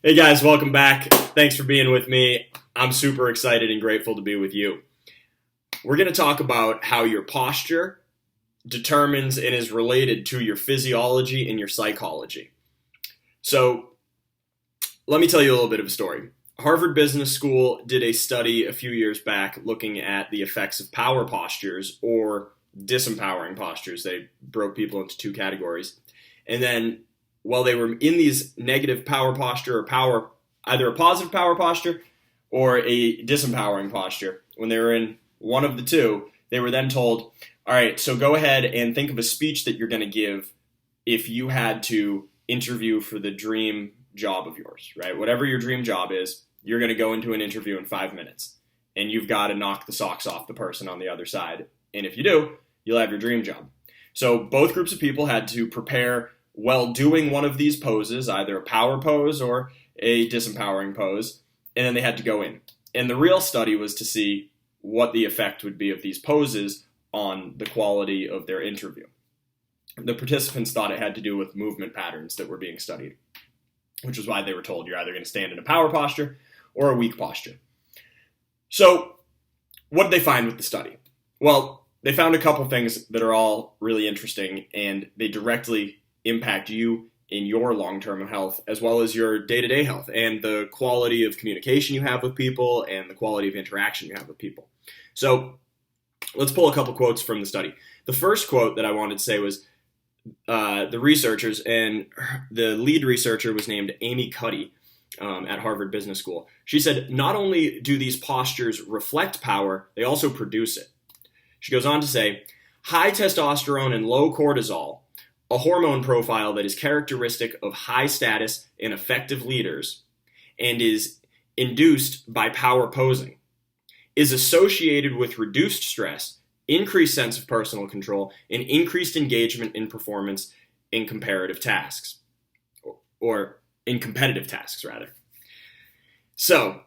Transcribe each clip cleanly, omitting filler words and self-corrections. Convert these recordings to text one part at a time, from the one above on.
Hey guys, welcome back. Thanks for being with me. I'm super excited and grateful to be with you. We're going to talk about how your posture determines and is related to your physiology and your psychology. So, let me tell you a little bit of a story. Harvard Business School did a study a few years back looking at the effects of power postures or disempowering postures. They broke people into two categories. And then while they were in these negative power posture or either a positive power posture or a disempowering posture, when they were in one of the two, they were then told, all right, so go ahead and think of a speech that you're going to give if you had to interview for the dream job of yours, right? Whatever your dream job is, you're going to go into an interview in 5 minutes, and you've got to knock the socks off the person on the other side. And if you do, you'll have your dream job. So both groups of people had to prepare while doing one of these poses, either a power pose or a disempowering pose, and then they had to go in. And the real study was to see what the effect would be of these poses on the quality of their interview. The participants thought it had to do with movement patterns that were being studied, which was why they were told you're either going to stand in a power posture or a weak posture. So, what did they find with the study? Well, they found a couple things that are all really interesting, and they directly impact you in your long-term health as well as your day-to-day health and the quality of communication you have with people and the quality of interaction you have with people. So let's pull a couple quotes from the study. The first quote that I wanted to say was the researchers, and the lead researcher was named Amy Cuddy at Harvard Business School. She said, not only do these postures reflect power, they also produce it. She goes on to say, high testosterone and low cortisol, a hormone profile that is characteristic of high status and effective leaders and is induced by power posing, is associated with reduced stress, increased sense of personal control, and increased engagement in performance in comparative tasks, or in competitive tasks, rather. So,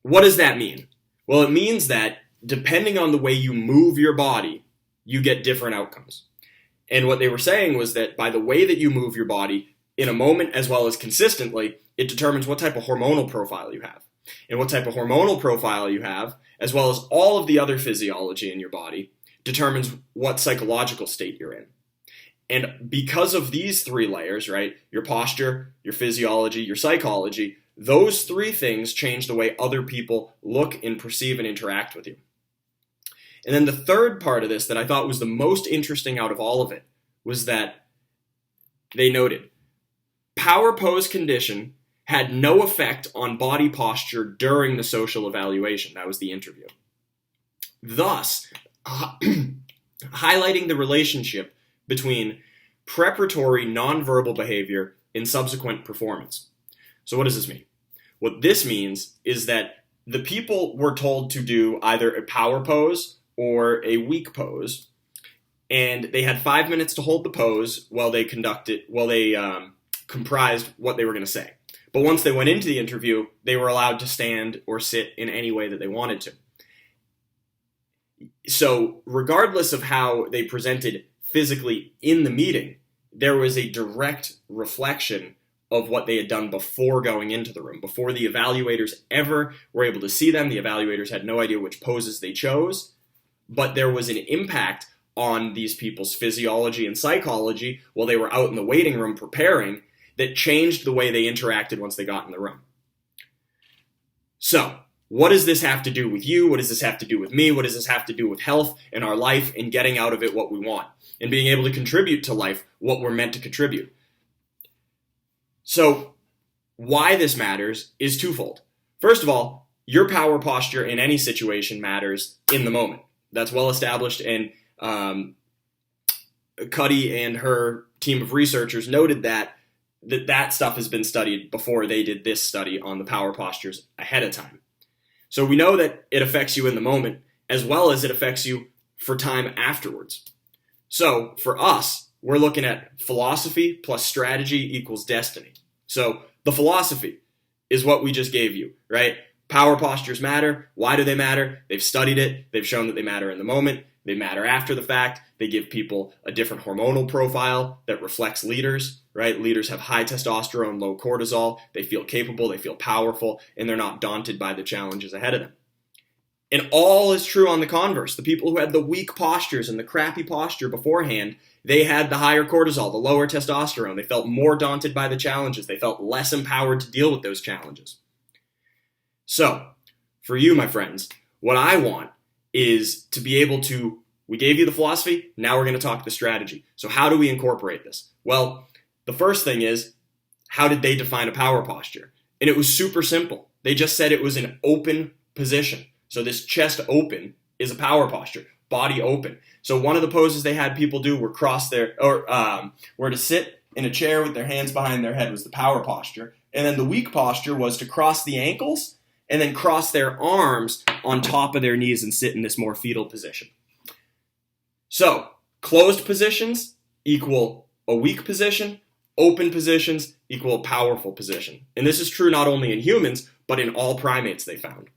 what does that mean? Well, it means that depending on the way you move your body, you get different outcomes. And what they were saying was that by the way that you move your body in a moment as well as consistently, it determines what type of hormonal profile you have. And what type of hormonal profile you have, as well as all of the other physiology in your body, determines what psychological state you're in. And because of these three layers, right, your posture, your physiology, your psychology, those three things change the way other people look and perceive and interact with you. And then the third part of this that I thought was the most interesting out of all of it was that they noted power pose condition had no effect on body posture during the social evaluation. That was the interview. Thus, highlighting the relationship between preparatory nonverbal behavior and subsequent performance. So what does this mean? What this means is that the people were told to do either a power pose or a weak pose, and they had 5 minutes to hold the pose while they comprised what they were going to say. But once they went into the interview, they were allowed to stand or sit in any way that they wanted to. So regardless of how they presented physically in the meeting, there was a direct reflection of what they had done before going into the room. Before the evaluators ever were able to see them, the evaluators had no idea which poses they chose, but there was an impact on these people's physiology and psychology while they were out in the waiting room preparing that changed the way they interacted once they got in the room. So, what does this have to do with you? What does this have to do with me? What does this have to do with health and our life and getting out of it what we want and being able to contribute to life what we're meant to contribute? So, why this matters is twofold. First of all, your power posture in any situation matters in the moment. That's well established, and Cuddy and her team of researchers noted that stuff has been studied before they did this study on the power postures ahead of time. So we know that it affects you in the moment as well as it affects you for time afterwards. So for us, we're looking at philosophy plus strategy equals destiny. So the philosophy is what we just gave you, right? Power postures matter. Why do they matter? They've studied it. They've shown that they matter in the moment. They matter after the fact. They give people a different hormonal profile that reflects leaders, right? Leaders have high testosterone, low cortisol. They feel capable, they feel powerful, and they're not daunted by the challenges ahead of them. And all is true on the converse. The people who had the weak postures and the crappy posture beforehand, they had the higher cortisol, the lower testosterone. They felt more daunted by the challenges. They felt less empowered to deal with those challenges. So, for you, my friends, what I want is to be able to, we gave you the philosophy, now we're going to talk the strategy. So how do we incorporate this? Well, the first thing is, how did they define a power posture? And it was super simple. They just said it was an open position. So this chest open is a power posture, body open. So one of the poses they had people do were were to sit in a chair with their hands behind their head was the power posture. And then the weak posture was to cross the ankles and then cross their arms on top of their knees and sit in this more fetal position. So, closed positions equal a weak position, open positions equal a powerful position. And this is true not only in humans, but in all primates they found.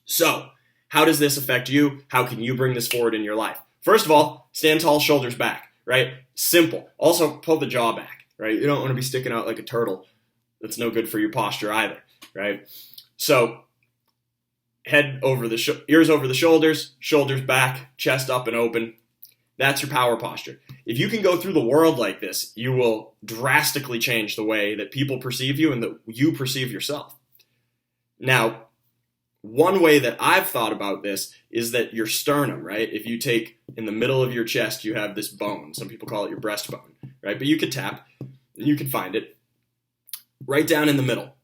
So, how does this affect you? How can you bring this forward in your life? First of all, stand tall, shoulders back, right? Simple. Also, pull the jaw back, right? You don't want to be sticking out like a turtle. That's no good for your posture either, right? So, head over the ears over the shoulders back, chest up and open. That's your power posture. If you can go through the world like this, you will drastically change the way that people perceive you and that you perceive yourself. Now, one way that I've thought about this is that your sternum, right? If you take in the middle of your chest, you have this bone. Some people call it your breastbone, right? But you could tap, you can find it right down in the middle.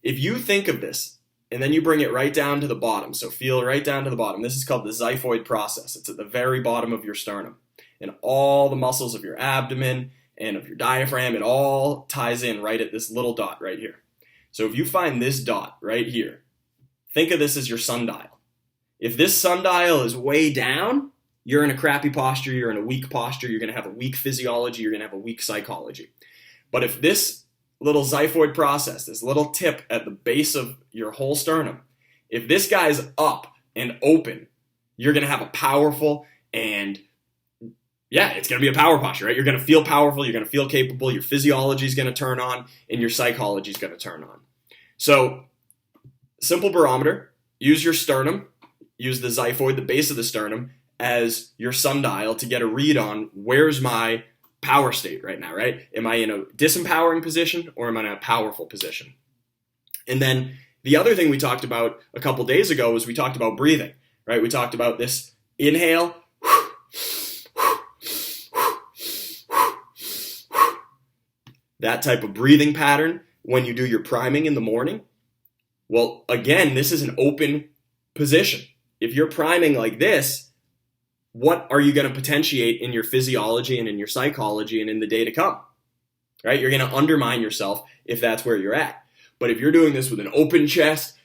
If you think of this, and then you bring it right down to the bottom. So feel right down to the bottom. This is called the xiphoid process. It's at the very bottom of your sternum. And all the muscles of your abdomen and of your diaphragm, it all ties in right at this little dot right here. So if you find this dot right here, think of this as your sundial. If this sundial is way down, you're in a crappy posture, you're in a weak posture, you're going to have a weak physiology, you're going to have a weak psychology. But if this little xiphoid process, this little tip at the base of your whole sternum, if this guy's up and open, you're going to have a powerful and, it's going to be a power posture, right? You're going to feel powerful, you're going to feel capable, your physiology is going to turn on, and your psychology is going to turn on. So, simple barometer, use your sternum, use the xiphoid, the base of the sternum, as your sundial to get a read on where's my power state right now, right? Am I in a disempowering position or am I in a powerful position? And then the other thing we talked about a couple days ago was we talked about breathing, right? We talked about this inhale, that type of breathing pattern when you do your priming in the morning. Well, again, this is an open position. If you're priming like this, what are you going to potentiate in your physiology and in your psychology and in the day to come, right? You're going to undermine yourself if that's where you're at. But if you're doing this with an open chest,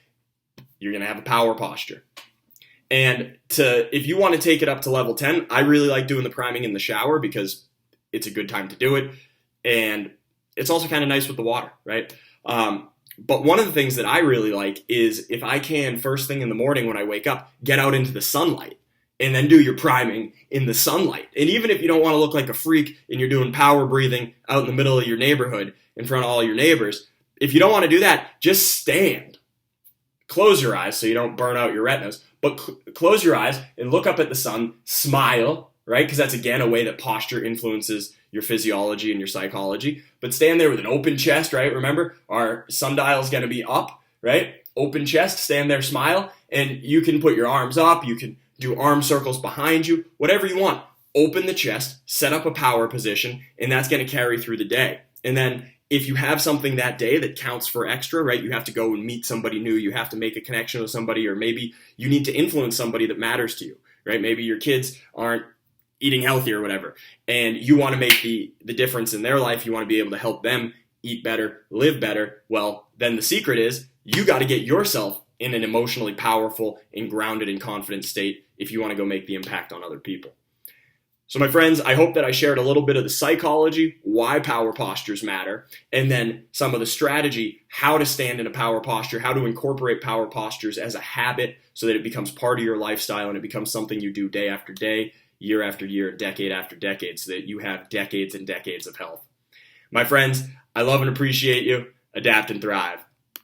you're going to have a power posture. And if you want to take it up to level 10, I really like doing the priming in the shower because it's a good time to do it. And it's also kind of nice with the water, right? But one of the things that I really like is if I can, first thing in the morning when I wake up, get out into the sunlight. And then do your priming in the sunlight. And even if you don't want to look like a freak and you're doing power breathing out in the middle of your neighborhood in front of all your neighbors, if you don't want to do that, just stand. Close your eyes so you don't burn out your retinas, but close your eyes and look up at the sun, smile, right? Because that's, again, a way that posture influences your physiology and your psychology. But stand there with an open chest, right? Remember, our sundial is going to be up, right? Open chest, stand there, smile, and you can put your arms up, you can do arm circles behind you, whatever you want. Open the chest, set up a power position, and that's going to carry through the day. And then if you have something that day that counts for extra, right, you have to go and meet somebody new, you have to make a connection with somebody, or maybe you need to influence somebody that matters to you, right? Maybe your kids aren't eating healthy or whatever, and you want to make the difference in their life, you want to be able to help them eat better, live better. Well, then the secret is you got to get yourself in an emotionally powerful and grounded and confident state if you want to go make the impact on other people. So my friends, I hope that I shared a little bit of the psychology, why power postures matter, and then some of the strategy, how to stand in a power posture, how to incorporate power postures as a habit so that it becomes part of your lifestyle and it becomes something you do day after day, year after year, decade after decade, so that you have decades and decades of health. My friends, I love and appreciate you. Adapt and thrive.